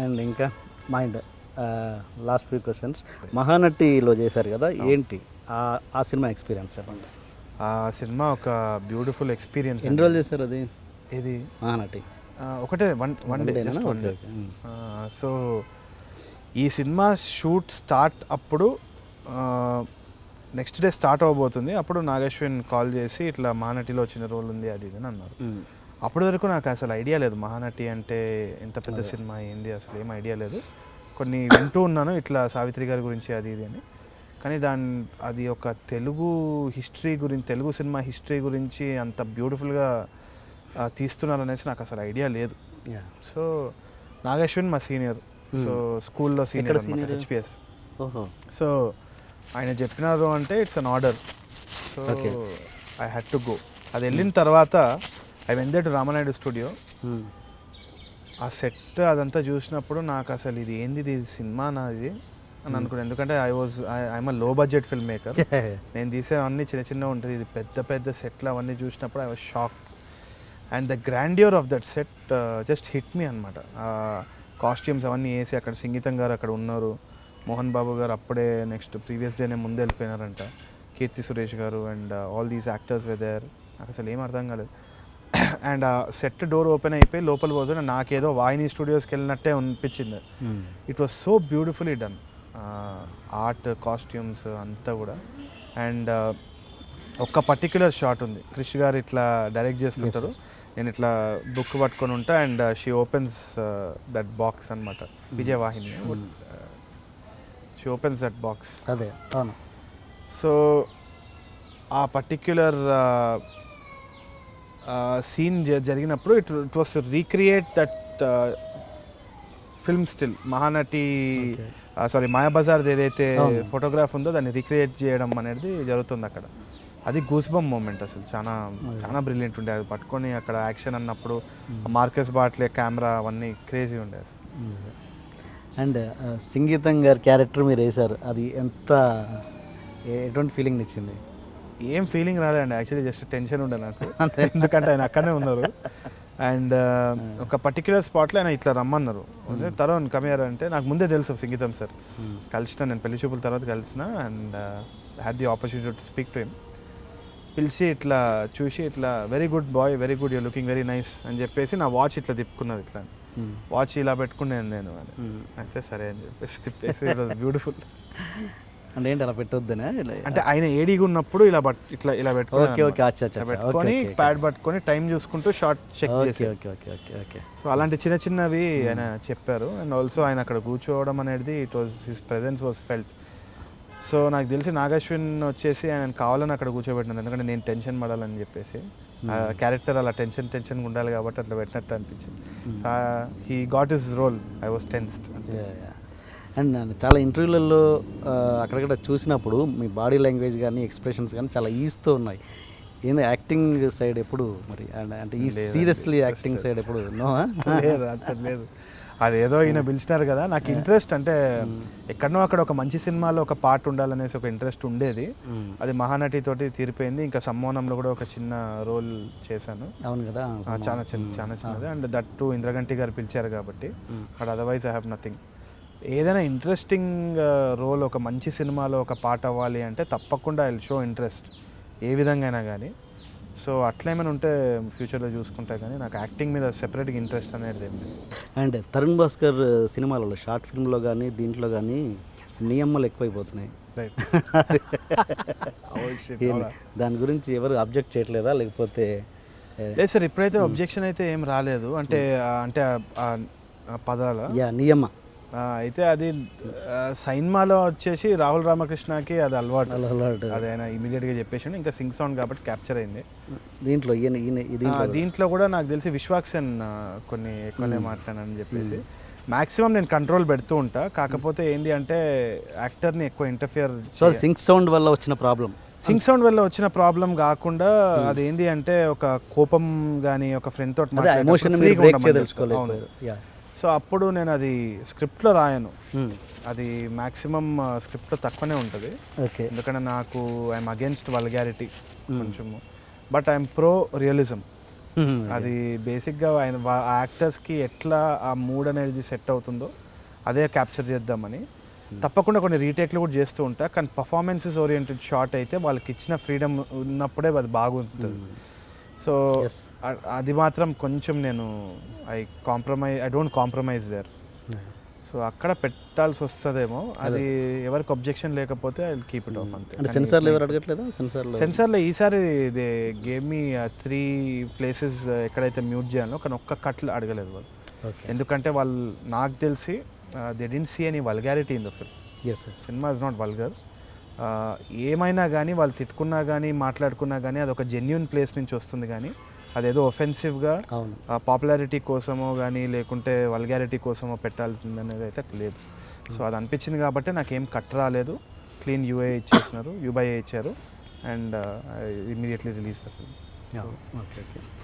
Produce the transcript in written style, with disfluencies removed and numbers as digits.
And ఇంకా mind last few questions. మహానటిలో చేశారు కదా, ఏంటి ఆ సినిమా ఎక్స్పీరియన్స్ చెప్పండి. ఆ సినిమా ఒక బ్యూటిఫుల్ ఎక్స్పీరియన్స్. ఎన్ని రోజులు చేశారు అది? ఇది మహానటి ఒకటే వన్ డే. సో ఈ సినిమా షూట్ స్టార్ట్ అప్పుడు నెక్స్ట్ డే స్టార్ట్ అవ్వబోతుంది. అప్పుడు నాగేశ్వన్ కాల్ చేసి ఇట్లా మహానటిలో వచ్చిన రోల్ ఉంది అది ఇది అని అన్నారు. అప్పటి వరకు నాకు అసలు ఐడియా లేదు మహానటి అంటే ఎంత పెద్ద సినిమా ఏంది, అసలు ఏం ఐడియా లేదు. కొన్ని వింటూ ఉన్నాను ఇట్లా సావిత్రి గారి గురించి అది ఇది అని. కానీ అది ఒక తెలుగు హిస్టరీ గురించి, తెలుగు సినిమా హిస్టరీ గురించి అంత బ్యూటిఫుల్గా తీస్తున్నారనేసి నాకు అసలు ఐడియా లేదు. సో నాగేశ్వన్ మా సీనియర్, సో స్కూల్లో సీనియర్ హెచ్పిఎస్. సో ఆయన చెప్పినారు అంటే it's an order. So I had to go. అది వెళ్ళిన తర్వాత I went to Rama Naidu studio. ఆ సెట్ అదంతా చూసినప్పుడు నాకు అసలు ఇది ఏంది, ఇది సినిమా నాది అని అనుకున్నాను. ఎందుకంటే ఐఎమ్ లో బడ్జెట్ ఫిల్మ్ మేకర్. నేను తీసేవన్నీ చిన్న చిన్న ఉంటుంది, ఇది పెద్ద పెద్ద సెట్లు అవన్నీ చూసినప్పుడు I was shock. And the grandeur of that set just hit me అనమాట. కాస్ట్యూమ్స్ అవన్నీ వేసి అక్కడ సంగీతం గారు అక్కడ ఉన్నారు, మోహన్ బాబు గారు అప్పుడే నెక్స్ట్ ప్రీవియస్ డేనే ముందు వెళ్ళిపోయినారంట, కీర్తి సురేష్ గారు and all these actors whether. నాకు అసలు ఏం అర్థం కాలేదు. అండ్ ఆ సెట్ డోర్ ఓపెన్ అయిపోయి లోపల పోతే నాకేదో వాయిని స్టూడియోస్కి వెళ్ళినట్టే అనిపించింది. It was so beautifully done, art, costumes అంతా కూడా. అండ్ ఒక పర్టిక్యులర్ షాట్ ఉంది, క్రిష్ గారు ఇట్లా డైరెక్ట్ చేస్తుంటారు, నేను ఇట్లా బుక్ పట్టుకొని ఉంటా and she opens that box అనమాట, Vijayavahini. She opens that box. అదే అవును. సో ఆ పర్టిక్యులర్ సీన్ జరిగినప్పుడు it was to recreate that film still. Mahanati sorry మాయాబజార్ది ఏదైతే ఫోటోగ్రాఫ్ ఉందో దాన్ని రీక్రియేట్ చేయడం అనేది జరుగుతుంది అక్కడ. అది గూస్బంప్ మూమెంట్, అసలు చాలా చాలా బ్రిలియంట్ ఉండే. అది పట్టుకొని అక్కడ యాక్షన్ అన్నప్పుడు మార్కస్ బాట్లే కెమెరా అవన్నీ క్రేజీ ఉండే అసలు. అండ్ సంగీతం గారి క్యారెక్టర్ మీరు వేశారు, అది ఎటువంటి ఫీలింగ్ ఇచ్చింది? ఏం ఫీలింగ్ రాలేదండి, యాక్చువల్లీ జస్ట్ టెన్షన్ ఉండే నాకు. ఎందుకంటే ఆయన అక్కడనే ఉన్నారు అండ్ ఒక పర్టిక్యులర్ స్పాట్లో ఆయన ఇట్లా రమ్మన్నారు, తరుణ్ కమియర్ అంటే నాకు ముందే తెలుసు సంగీతం సార్. కలిసిన, నేను పెళ్లి చూపుల తర్వాత కలిసిన and had the opportunity to speak to him. పిలిచి ఇట్లా చూసి ఇట్లా very good boy, very good, you're looking very nice అని చెప్పేసి నా వాచ్ ఇట్లా తిప్పుకున్నారు. ఇట్లా వాచ్ ఇలా పెట్టుకున్నాను నేను అయితే సరే అని చెప్పేసి తిప్పేసి ఇట్ వాస్ బ్యూటిఫుల్. అంటే ఏంటి అలా పెట్టొద్దనే? అంటే ఆయన ఏడీగా ఉన్నప్పుడు ఇలా ఇట్లా ఇలా పెట్టుకొని ప్యాడ్ పట్టుకొని టైం చూసుకుంటూ షార్ట్ చెక్ చేసి. సో అలాంటి చిన్న చిన్నవి ఆయన చెప్పారు. అండ్ ఆల్సో ఆయన అక్కడ కూర్చోవడం అనేది it was his presence was felt. So నాకు తెలిసి నాగేశ్వన్ వచ్చేసి ఆయన కావాలని అక్కడ కూర్చోబెట్టినాను, ఎందుకంటే నేను టెన్షన్ పడాలని చెప్పేసి. క్యారెక్టర్ అలా టెన్షన్ ఉండాలి కాబట్టి అట్లా పెట్టినట్టు అనిపించింది. He got his role, I was tensed. And చాలా ఇంటర్వ్యూలలో అక్కడక్కడ చూసినప్పుడు మీ బాడీ లాంగ్వేజ్ కానీ ఎక్స్ప్రెషన్స్ కానీ చాలా ఈజీతో ఉన్నాయి. ఏంది యాక్టింగ్ సైడ్ ఎప్పుడు మరి అంటే ఈ సీరియస్లీ యాక్టింగ్ సైడ్ ఎప్పుడు లేదు. అదేదో ఈయన పిలిచినారు కదా, నాకు ఇంట్రెస్ట్ అంటే ఎక్కడనో అక్కడ ఒక మంచి సినిమాలో ఒక పార్ట్ ఉండాలనేసి ఒక ఇంట్రెస్ట్ ఉండేది. అది మహానటి తోటి తీరిపోయింది. ఇంకా సమ్మోహనంలో కూడా ఒక చిన్న రోల్ చేశాను. అవును కదా, చాలా చిన్నది. అండ్ దట్ టు ఇంద్రగంటి గారు పిలిచారు కాబట్టి. But otherwise I have nothing. ఏదైనా ఇంట్రెస్టింగ్ రోల్ ఒక మంచి సినిమాలో ఒక పాట అవ్వాలి అంటే తప్పకుండా ఐ విల్ షో ఇంట్రెస్ట్ ఏ విధంగా అయినా కానీ. సో అట్లా ఏమైనా ఉంటే ఫ్యూచర్లో చూసుకుంటా, కానీ నాకు యాక్టింగ్ మీద సెపరేట్గా ఇంట్రెస్ట్ అనేది ఏం లేదు. అండ్ తరుణ్ భాస్కర్ సినిమాలలో షార్ట్ ఫిల్మ్లో కానీ దీంట్లో కానీ నియమాలు ఎక్కువైపోతున్నాయి. దాని గురించి ఎవరు అబ్జెక్ట్ చేయట్లేదా, లేకపోతే? లేదు సార్, ఇప్పుడైతే అబ్జెక్షన్ అయితే ఏం రాలేదు. అంటే పదాల నియమ అయితే అది సైన్మాలో వచ్చేసి రాహుల్ రామకృష్ణకి అది అలవాటు. అది ఆయన ఇమీడియట్గా చెప్పేసి ఇంకా సింగ్ సౌండ్ కాబట్టి క్యాప్చర్ అయింది. దీంట్లో కూడా నాకు తెలిసి విశ్వాక్సేన్ కొన్ని ఎక్కువనే మాట్లాడానని చెప్పేసి మ్యాక్సిమం నేను కంట్రోల్ పెడుతూ ఉంటా. కాకపోతే ఏంటి అంటే యాక్టర్ని ఎక్కువ ఇంటర్ఫియర్. సో సింగ్ సౌండ్ వల్ల వచ్చిన ప్రాబ్లం కాకుండా అదేంటి అంటే ఒక కోపం కానీ ఒక ఫ్రెండ్ తోటి సో అప్పుడు నేను అది స్క్రిప్ట్లో రాయను. అది మ్యాక్సిమం స్క్రిప్ట్లో తక్కువనే ఉంటుంది. ఎందుకంటే నాకు ఐఎమ్ అగేన్స్ట్ వల్గారిటీ కొంచెము, బట్ ఐఎమ్ ప్రో రియలిజం. అది బేసిక్గా ఆయన యాక్టర్స్కి ఎట్లా ఆ మూడ్ అనేది సెట్ అవుతుందో అదే క్యాప్చర్ చేద్దామని తప్పకుండా కొన్ని రీటేక్లు కూడా చేస్తూ ఉంటా, కానీ పర్ఫార్మెన్సెస్ ఓరియంటెడ్ షాట్ అయితే వాళ్ళకి ఇచ్చిన ఫ్రీడమ్ ఉన్నప్పుడే అది బాగుంటుంది. సో అది మాత్రం కొంచెం నేను I don't compromise there. So అక్కడ పెట్టాల్సి వస్తుందేమో, అది ఎవరికి అబ్జెక్షన్ లేకపోతే I will keep it off అంతే. అంటే సెన్సార్లు ఎవరు అడగట్లేదా? సెన్సార్లో ఈసారి దే గేమ్ మీ 3 ప్లేసెస్ ఎక్కడైతే మ్యూట్ చేయాలో, కానీ ఒక్క కట్లు అడగలేదు వాళ్ళు. ఎందుకంటే వాళ్ళు నాకు తెలిసి they didn't see any vulgarity in the film. సినిమా ఇస్ నాట్ వల్గర్. ఏమైనా కానీ వాళ్ళు తిట్టుకున్నా కానీ మాట్లాడుకున్నా కానీ అది ఒక జెన్యున్ ప్లేస్ నుంచి వస్తుంది, కానీ అదేదో ఒఫెన్సివ్గా పాపులారిటీ కోసమో కానీ లేకుంటే వల్గారిటీ కోసమో పెట్టాల్సింది అనేది అయితే లేదు. సో అది అనిపించింది కాబట్టి నాకేం కట్ రాలేదు. క్లీన్ యూఏ ఇచ్చేసినారు, యూబై ఇచ్చారు, and immediately release the film. Okay.